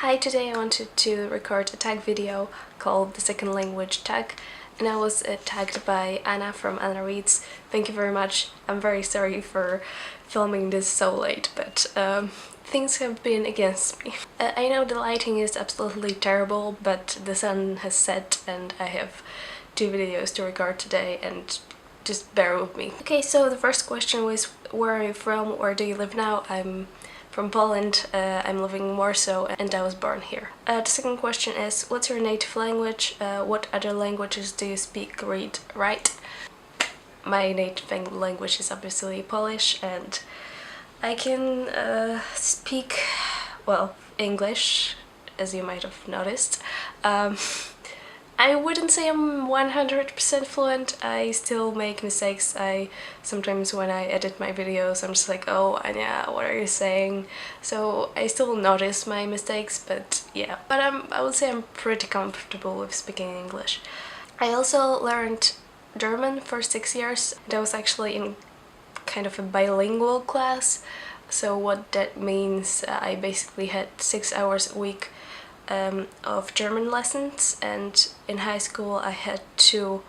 Hi, today I wanted to record a tag video called The Second Language Tag, and I was tagged by Anna from Anna Reads. Thank you very much. I'm very sorry for filming this so late, but things have been against me. I know the lighting is absolutely terrible, but the sun has set and I have 2 videos to record today, and just bear with me. Okay, so the first question was, where are you from? Where do you live now? I'm from Poland. I'm living in Warsaw and I was born here. The second question is, what's your native language? What other languages do you speak, read, write? My native language is obviously Polish, and I can speak, well, English, as you might have noticed. I wouldn't say I'm 100% fluent. I still make mistakes. Sometimes when I edit my videos, I'm just like, oh, Ania, what are you saying? So I still notice my mistakes, but yeah. But I would say I'm pretty comfortable with speaking English. I also learned German for 6 years. That was actually in kind of a bilingual class. So what that means, I basically had 6 hours a week of German lessons, and in high school I had 2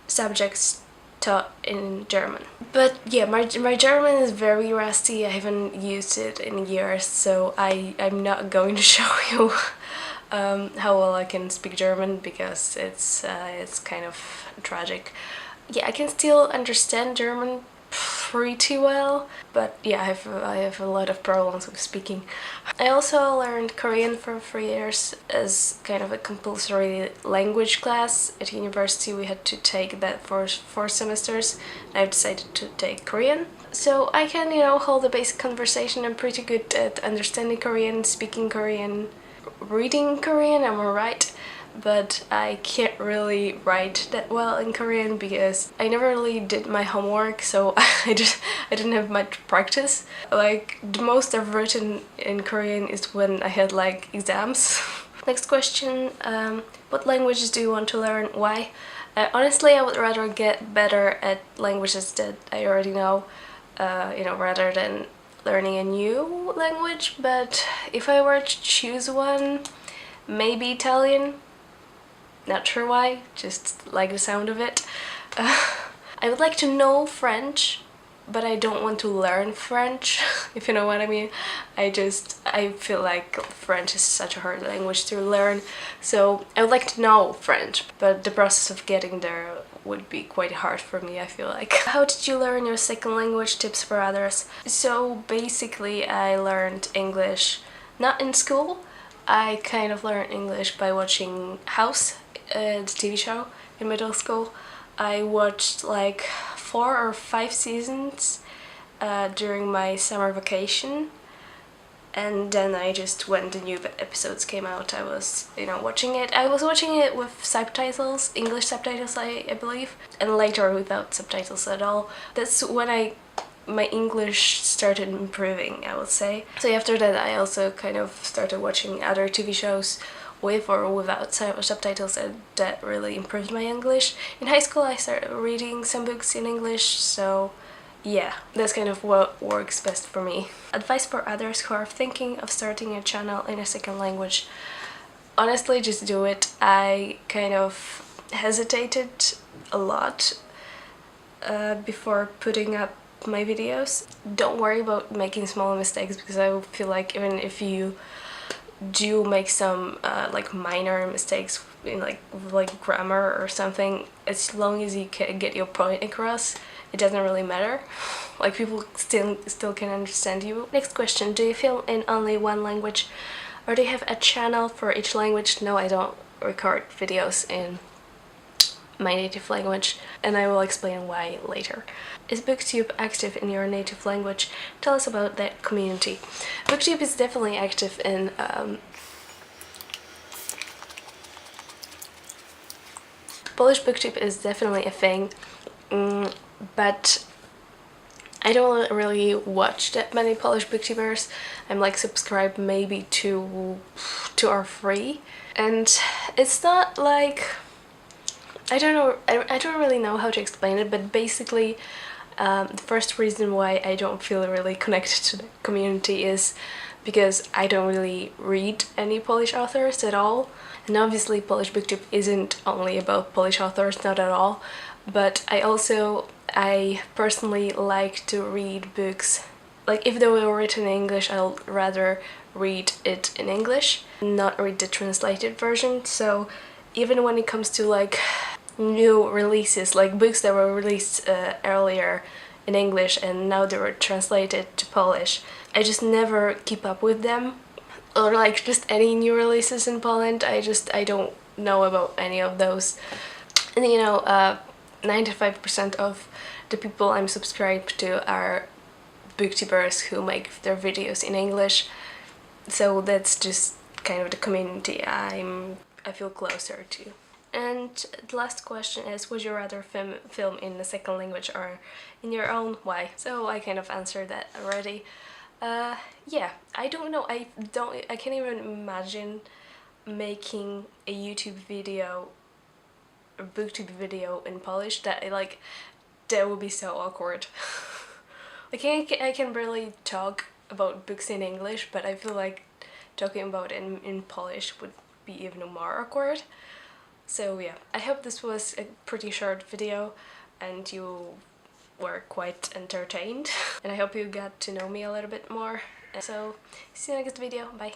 subjects taught in German. But yeah, my German is very rusty. I haven't used it in years, so I'm not going to show you how well I can speak German, because it's kind of tragic. Yeah, I can still understand German pretty well, but yeah, I have a lot of problems with speaking. I also learned Korean for 3 years as kind of a compulsory language class. At university we had to take that for 4 semesters, and I've decided to take Korean. So I can, hold a basic conversation. I'm pretty good at understanding Korean, speaking Korean, reading Korean, am I right? But I can't really write that well in Korean because I never really did my homework, so I didn't have much practice. Like, the most I've written in Korean is when I had like exams. Next question, what languages do you want to learn? Why? Honestly, I would rather get better at languages that I already know, rather than learning a new language. But if I were to choose one, maybe Italian. Not sure why, just like the sound of it. I would like to know French, but I don't want to learn French, if you know what I mean. I feel like French is such a hard language to learn, so I would like to know French, but the process of getting there would be quite hard for me, I feel like. How did you learn your second language? Tips for others. So basically I learned English not in school. I kind of learned English by watching House, the TV show, in middle school. I watched like 4 or 5 seasons during my summer vacation, and then I just, when the new episodes came out, I was watching it. I was watching it with subtitles, English subtitles I believe, and later without subtitles at all. That's when my English started improving, I would say. So after that I also kind of started watching other TV shows with or without subtitles, and that really improved my English. In high school I started reading some books in English, so yeah, that's kind of what works best for me. Advice for others who are thinking of starting a channel in a second language. Honestly, just do it. I kind of hesitated a lot before putting up my videos. Don't worry about making small mistakes, because I feel like even if you do make some like minor mistakes in like grammar or something, as long as you can get your point across, it doesn't really matter. Like, people still can understand you. Next question, do you film in only one language, or do you have a channel for each language? No, I don't record videos in my native language, and I will explain why later. Is Booktube active in your native language? Tell us about that community. Booktube is definitely active in Polish. Booktube is definitely a thing, but I don't really watch that many Polish booktubers. I'm like subscribed maybe to 2 or 3, and it's not like, I don't know, I don't really know how to explain it, but basically the first reason why I don't feel really connected to the community is because I don't really read any Polish authors at all. And obviously Polish Booktube isn't only about Polish authors, not at all, but I personally like to read books, like if they were written in English, I'll rather read it in English, not read the translated version. So even when it comes to like new releases, like books that were released earlier in English and now they were translated to Polish, I just never keep up with them. Or like just any new releases in Poland, I don't know about any of those. And you know, 95% of the people I'm subscribed to are booktubers who make their videos in English, so that's just kind of the community I feel closer to. And the last question is, would you rather film in a second language or in your own? Why? So I kind of answered that already. Yeah, I don't know, I can't even imagine making a YouTube video or Booktube video in Polish. That would be so awkward. I can barely talk about books in English, but I feel like talking about it in Polish would be even more awkward. So yeah, I hope this was a pretty short video and you were quite entertained. And I hope you got to know me a little bit more. So see you in the next video, bye!